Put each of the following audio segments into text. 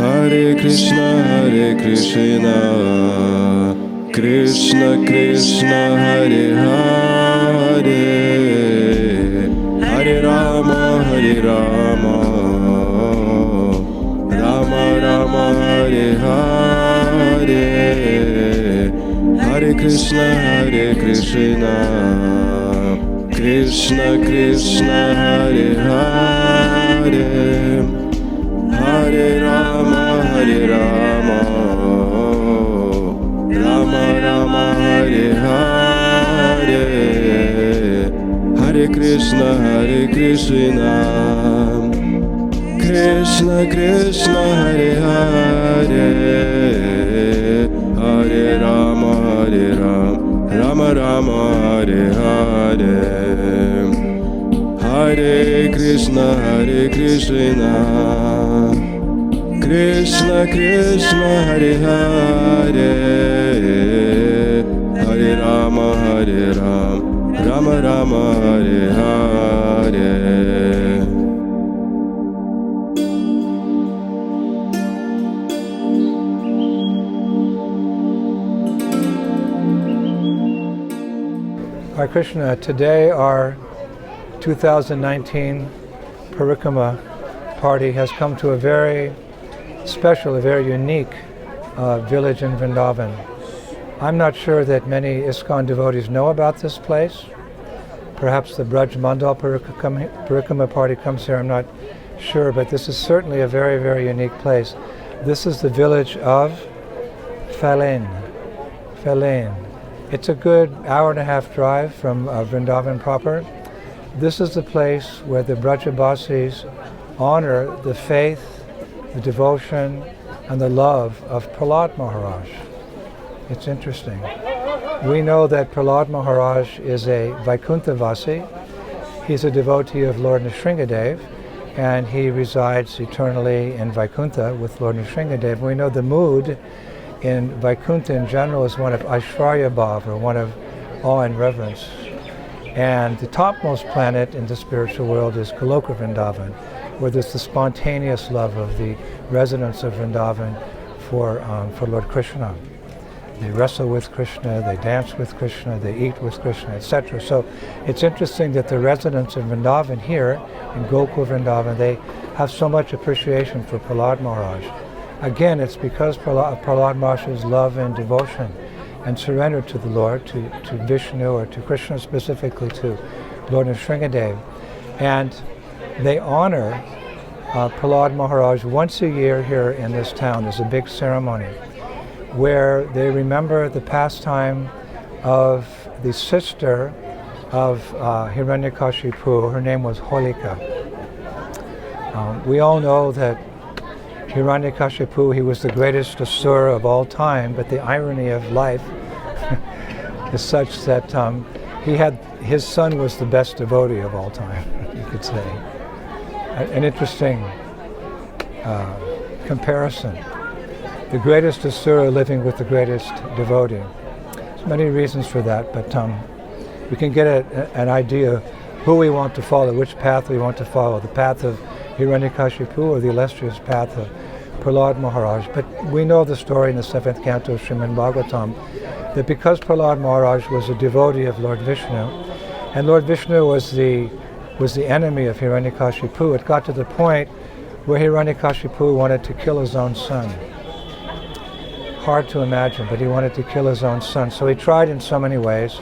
Hare Krishna, Krishna Krishna, Hare Hare, Hare Rama, Rama Rama, Hare Hare, Hare Krishna, Krishna Krishna, Hare Hare, Hare Rama, Rama Rama, Hare Hare, Hare Krishna, Krishna Krishna, Hare Hare, Hare Rama, Rama Rama, Hare Hare, Hare Krishna, Krishna Krishna, Hare Hare, Hare Rama, Rama Rama, Hare Hare. Hare Krishna, today our 2019 Parikrama party has come to a very special, a very unique village in Vrindavan. I'm not sure that many ISKCON devotees know about this place. Perhaps the Braj Mandal Parikrama party comes here, I'm not sure, but this is certainly a very, very unique place. This is the village of Phalein. It's a good hour-and-a-half drive from Vrindavan proper. This is the place where the Brajabasis honor the faith, the devotion, and the love of Prahlada Maharaj. It's interesting. We know that Prahlada Maharaj is a Vaikunthavasi. He's a devotee of Lord Nrsingadev, and he resides eternally in Vaikuntha with Lord Nrsingadev. We know the mood in Vaikuntha in general is one of Aishvarya Bhav, or one of awe and reverence. And the topmost planet in the spiritual world is Goloka Vrindavan, where there's the spontaneous love of the residents of Vrindavan for Lord Krishna. They wrestle with Krishna, they dance with Krishna, they eat with Krishna, etc. So it's interesting that the residents of Vrindavan here, in Gokul Vrindavan, they have so much appreciation for Prahlada Maharaj. Again, it's because Prahlada Maharaj's love and devotion and surrender to the Lord, to Vishnu, or to Krishna, specifically to Lord Nrsingadev. And they honor Prahlada Maharaj once a year here in this town. There's a big ceremony where they remember the pastime of the sister of Hiranyakasipu. Her name was Holika. We all know that Hiranyakasipu, he was the greatest asura of all time, but the irony of life is such that his son was the best devotee of all time, you could say. An interesting comparison. The greatest asura living with the greatest devotee. There's many reasons for that, but we can get an idea who we want to follow, which path we want to follow, the path of Hiranyakasipu or the illustrious path of Prahlada Maharaj. But we know the story in the 7th canto of Srimad Bhagavatam, that because Prahlada Maharaj was a devotee of Lord Vishnu, and Lord Vishnu was the enemy of Hiranyakasipu, it got to the point where Hiranyakasipu wanted to kill his own son. Hard to imagine, but he wanted to kill his own son. So he tried in so many ways.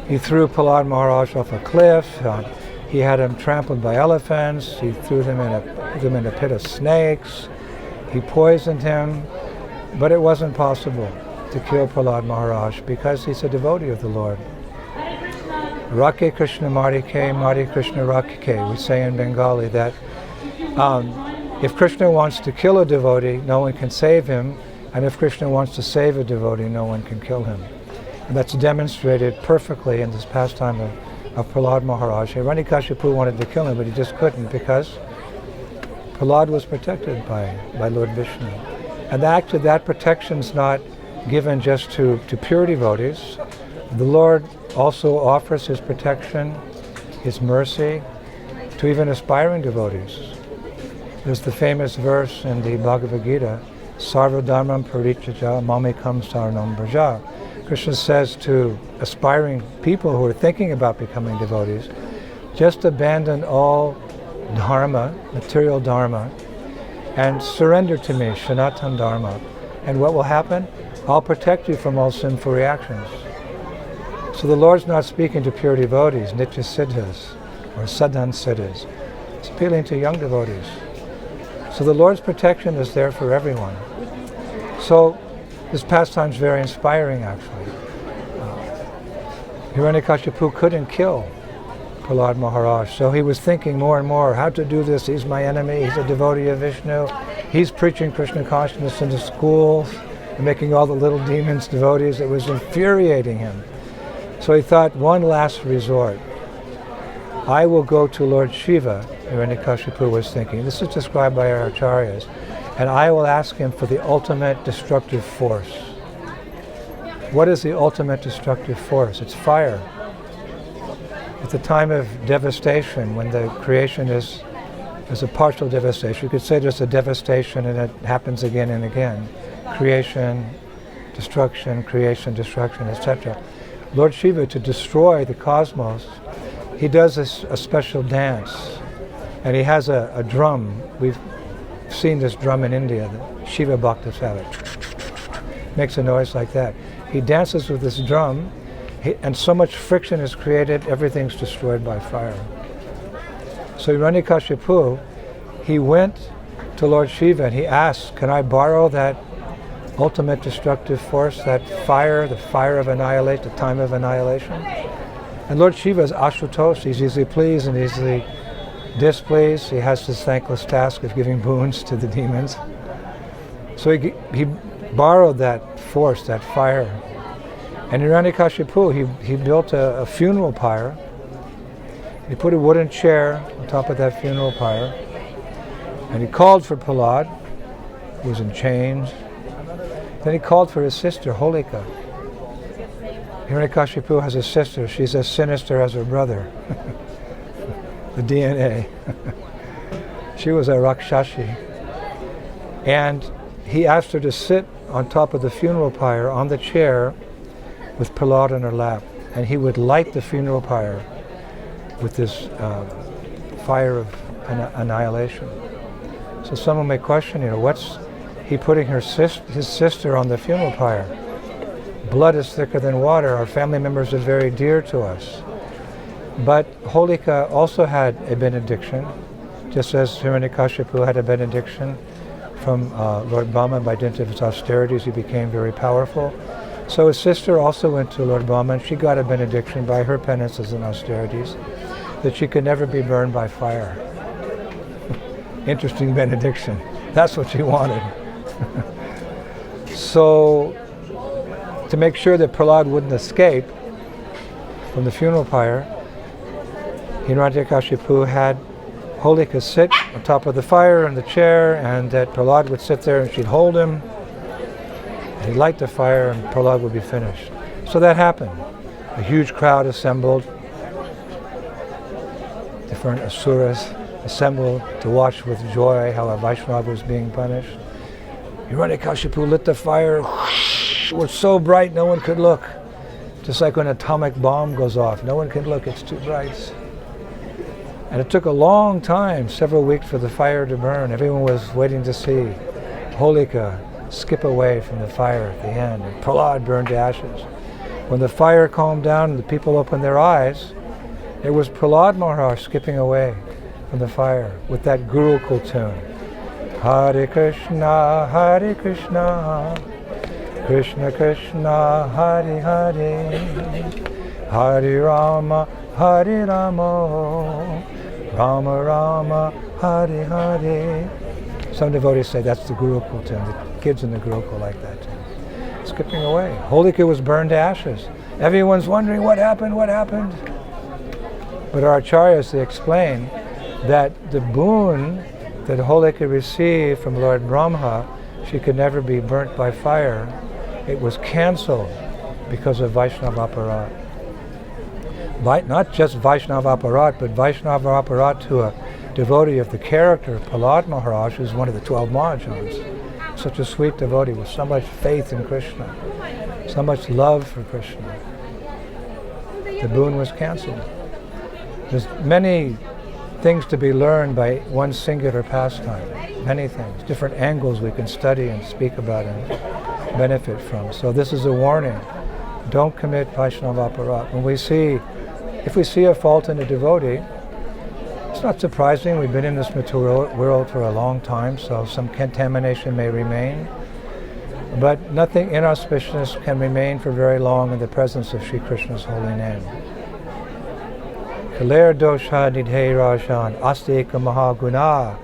He threw Prahlada Maharaj off a cliff. He had him trampled by elephants. He threw him in a pit of snakes. He poisoned him. But it wasn't possible to kill Prahlada Maharaj because he's a devotee of the Lord. Rakhe Krishna Marike, Mari Krishna Rakhe. We say in Bengali that if Krishna wants to kill a devotee, no one can save him. And if Krishna wants to save a devotee, no one can kill him. And that's demonstrated perfectly in this pastime of Prahlada Maharaj. Hiranyakasipu wanted to kill him, but he just couldn't because Prahlada was protected by Lord Vishnu. And actually that protection's not given just to pure devotees. The Lord also offers his protection, his mercy, to even aspiring devotees. There's the famous verse in the Bhagavad Gita, Sarva Dharmam Parityajya Mamekam Saranam Braja. Krishna says to aspiring people who are thinking about becoming devotees, just abandon all dharma, material dharma, and surrender to me, Sanatana Dharma. And what will happen? I'll protect you from all sinful reactions. So the Lord's not speaking to pure devotees, Nitya Siddhas, or Sadhan Siddhas. It's appealing to young devotees. So the Lord's protection is there for everyone. So this pastime is very inspiring, actually. Hiranyakasipu couldn't kill Prahlada Maharaja, so he was thinking more and more, how to do this. He's my enemy, he's a devotee of Vishnu, he's preaching Krishna consciousness in the schools, and making all the little demons devotees. It was infuriating him. So he thought, one last resort. I will go to Lord Shiva, Hiranyakasipu was thinking. This is described by our acharyas. And I will ask him for the ultimate destructive force. What is the ultimate destructive force? It's fire. At the time of devastation, when the creation is a partial devastation, you could say there's a devastation and it happens again and again. Creation, destruction, etc. Lord Shiva, to destroy the cosmos, he does a special dance. And he has a drum. We've seen this drum in India, the Shiva Bhaktas have it. Makes a noise like that. He dances with this drum, and so much friction is created, everything's destroyed by fire. So Hiranyakasipu, he went to Lord Shiva and he asked, can I borrow that ultimate destructive force, that fire, the fire of annihilation, the time of annihilation? And Lord Shiva is Ashutosh, he's easily pleased and easily displeased. He has this thankless task of giving boons to the demons. So he borrowed that force, that fire. And Hiranyakasipu, he built a funeral pyre. He put a wooden chair on top of that funeral pyre. And he called for Prahlada, who was in chains. Then he called for his sister, Holika. Hiranyakasipu has a sister. She's as sinister as her brother. The DNA. She was a Rakshashi. And he asked her to sit on top of the funeral pyre on the chair with Prahlada in her lap. And he would light the funeral pyre with this fire of annihilation. So someone may question, what's he putting his sister on the funeral pyre? Blood is thicker than water. Our family members are very dear to us. But Holika also had a benediction, just as Hiranyakasipu had a benediction from Lord Brahma. By dint of his austerities, he became very powerful. So his sister also went to Lord Brahma, and she got a benediction by her penances and austerities that she could never be burned by fire. Interesting benediction. That's what she wanted. So, to make sure that Prahlada wouldn't escape from the funeral pyre, Hiranyakasipu had Holika sit on top of the fire in the chair, and that Prahlada would sit there and she'd hold him, and he'd light the fire and Prahlada would be finished. So that happened. A huge crowd assembled. Different asuras assembled to watch with joy how a Vaishnava was being punished. Hiranyakasipu lit the fire. It was so bright no one could look. Just like when an atomic bomb goes off. No one can look, it's too bright. And it took a long time, several weeks, for the fire to burn. Everyone was waiting to see Holika skip away from the fire at the end. And Prahlada burned to ashes. When the fire calmed down and the people opened their eyes, it was Prahlada Maharaja skipping away from the fire with that Gurukul tune. Hare Krishna, Krishna Krishna, Hare Hare, Hare Rama, Hare Rama, Rama Rama, Hare Hare. Some devotees say that's the Gurukul tune. The kids in the Gurukul like that tune. Skipping away. Holika was burned to ashes. Everyone's wondering what happened. But our acharyas, they explain that the boon that Holika received from Lord Brahma, she could never be burnt by fire. It was cancelled because of Vaishnava Aparat. Not just Vaishnava Aparat, but Vaishnava Aparat to a devotee of the character of Prahlada Maharaj, who's one of the 12 Mahajans. Such a sweet devotee with so much faith in Krishna, so much love for Krishna. The boon was cancelled. There's many things to be learned by one singular pastime. Many things, different angles we can study and speak about and benefit from. So this is a warning. Don't commit Vaishnava aparat. If we see a fault in a devotee, it's not surprising. We've been in this material world for a long time, so some contamination may remain. But nothing inauspicious can remain for very long in the presence of Sri Krishna's holy name. Kaler dosha nidhe rajan astika mahaguna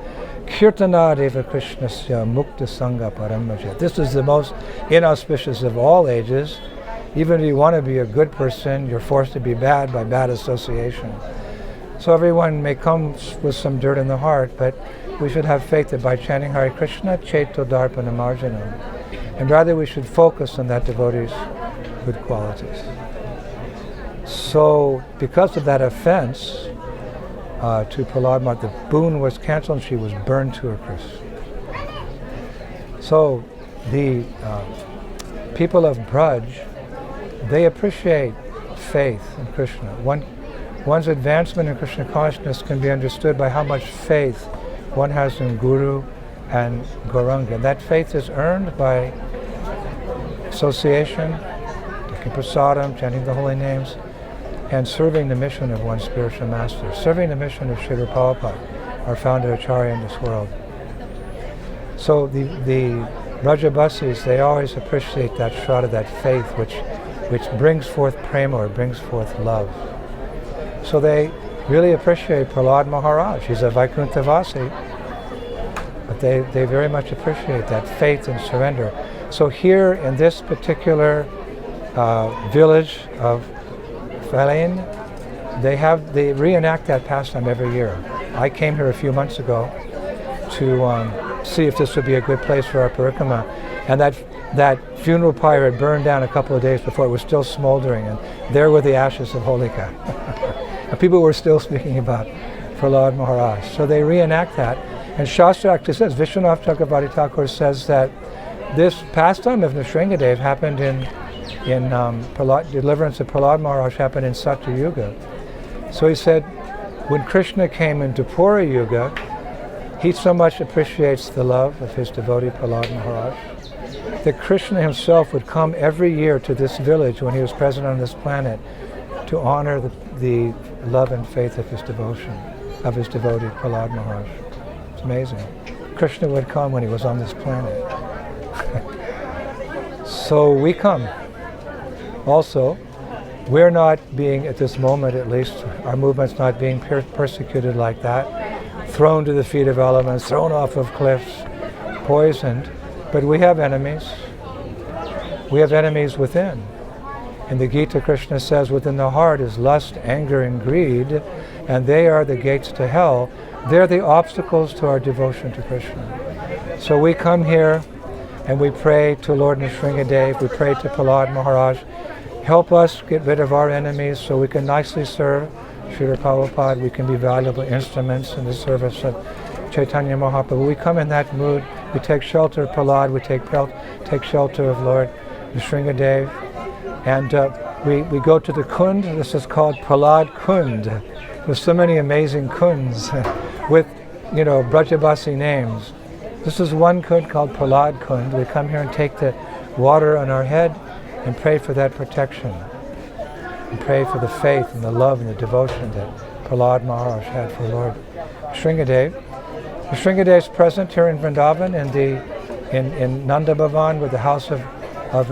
kirtana deva krishnasya mukta sangha paramaja. This is the most inauspicious of all ages. Even if you want to be a good person, you're forced to be bad by bad association. So everyone may come with some dirt in the heart, but we should have faith that by chanting Hare Krishna, Cheto Darpana Marjanam, and rather we should focus on that devotee's good qualities. So because of that offense to Prahlada Maharaja, the boon was cancelled and she was burned to her crisp. So the people of Braj, they appreciate faith in Krishna. One's advancement in Krishna consciousness can be understood by how much faith one has in Guru and Gauranga. That faith is earned by association, taking prasadam, chanting the holy names, and serving the mission of one's spiritual master, serving the mission of Srila Prabhupada, our founder Acharya in this world. So the Brajabasis, they always appreciate that shraddha, that faith which brings forth prema, or brings forth love. So they really appreciate Prahlada Maharaj. He's a Vaikunthavasi, but they very much appreciate that faith and surrender. So here in this particular village of Phalein, they reenact that pastime every year. I came here a few months ago to see if this would be a good place for our Parikrama, and that funeral pyre had burned down a couple of days before. It was still smoldering, and there were the ashes of Holika. And people were still speaking about Prahlada Maharaj. So they reenact that. And Shastra actually says, Vishwanath Chakravarti Thakur says that this pastime of Nrsingadev happened in deliverance of Prahlada Maharaj happened in Satya Yuga. So he said, when Krishna came into Pura Yuga, he so much appreciates the love of his devotee Prahlada Maharaj that Krishna himself would come every year to this village when he was present on this planet to honor the love and faith of his devotion, of his devotee Prahlada Maharaj. It's amazing. Krishna would come when he was on this planet. So we come. Also, we're not being, at this moment at least, our movement's not being persecuted like that, thrown to the feet of elements, thrown off of cliffs, poisoned, but we have enemies. We have enemies within. In the Gita, Krishna says, within the heart is lust, anger, and greed, and they are the gates to hell. They're the obstacles to our devotion to Krishna. So we come here and we pray to Lord Nrsingadev, we pray to Prahlada Maharaj, help us get rid of our enemies so we can nicely serve Srila Prabhupada, we can be valuable instruments in the service of Chaitanya Mahaprabhu. We come in that mood, we take shelter of Prahlad, we take shelter of Lord Nrsingadev, and we go to the Kund. This is called Prahlada Kunda. There's so many amazing kunds with, Brajabasi names. This is one kund called Prahlada Kunda. We come here and take the water on our head and pray for that protection. And pray for the faith and the love and the devotion that Prahlada Maharaj had for Lord Nrsingadev. Nrsingadev is present here in Vrindavan in Nanda Bhavan, with the house of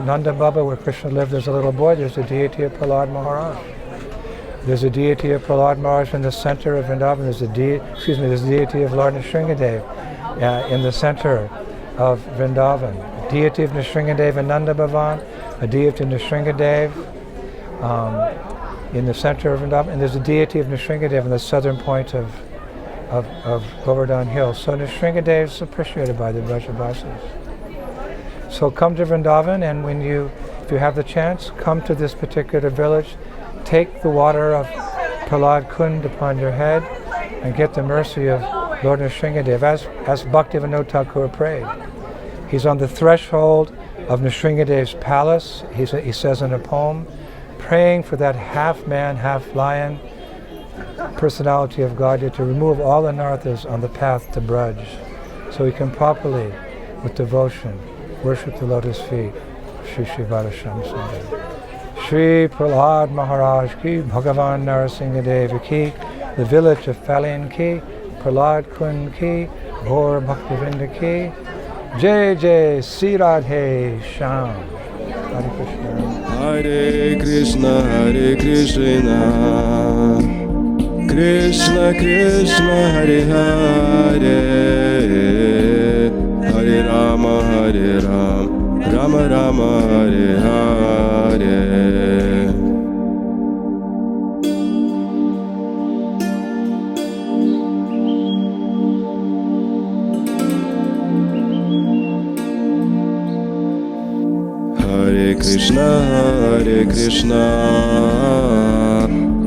Nanda Baba, where Krishna lived as a little boy. There's a deity of Prahlada Maharaj. There's a deity of Prahlada Maharaj in the center of Vrindavan. There's a deity of Lord Nrsingadev in the center of Vrindavan. A deity of Nrsingadev in Nanda Bhavan, a deity of Nrsingadev in the center of Vrindavan, and there's a deity of Nrsingadev in the southern point of Govardhan Hill. So Nrsingadev is appreciated by the Brajavasis. So come to Vrindavan, and if you have the chance, come to this particular village, take the water of Prahlada Kunda upon your head, and get the mercy of Lord Nrsingadev, as Bhaktivinoda Thakur prayed. He's on the threshold of Nrsingadev's palace, he says in a poem, praying for that half man, half lion personality of Godhead to remove all anarthas on the path to Braj, so he can properly, with devotion, worship the lotus feet of Shri Shri Radhasham Sundar. Sri Prahlada Maharaja ki, Bhagavan Narasimhadev ki, the village of Phalein ki, Prahlada Kunda ki, Gaur Bhaktivinoda ki, Jai Jai Sri Radhe Shyam. Hare Krishna. Hare Krishna, Hare Krishna, Krishna Krishna, Hare Hare, Hare Rama, Hare Rama, Rama Rama, Hare Hare. Hare Krishna,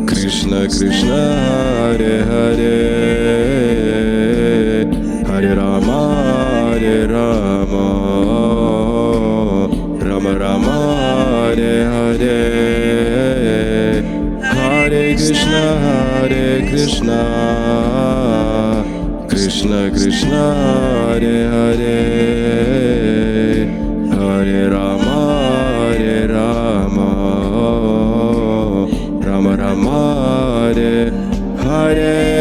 Krishna Krishna, Hare Hare, Hare Rama, Hare Rama, Rama Rama, Hare Hare. Hare Krishna, Krishna Krishna, Hare Hare, Hare Rama, Hare Rama, Rama Rama, Hare Hare.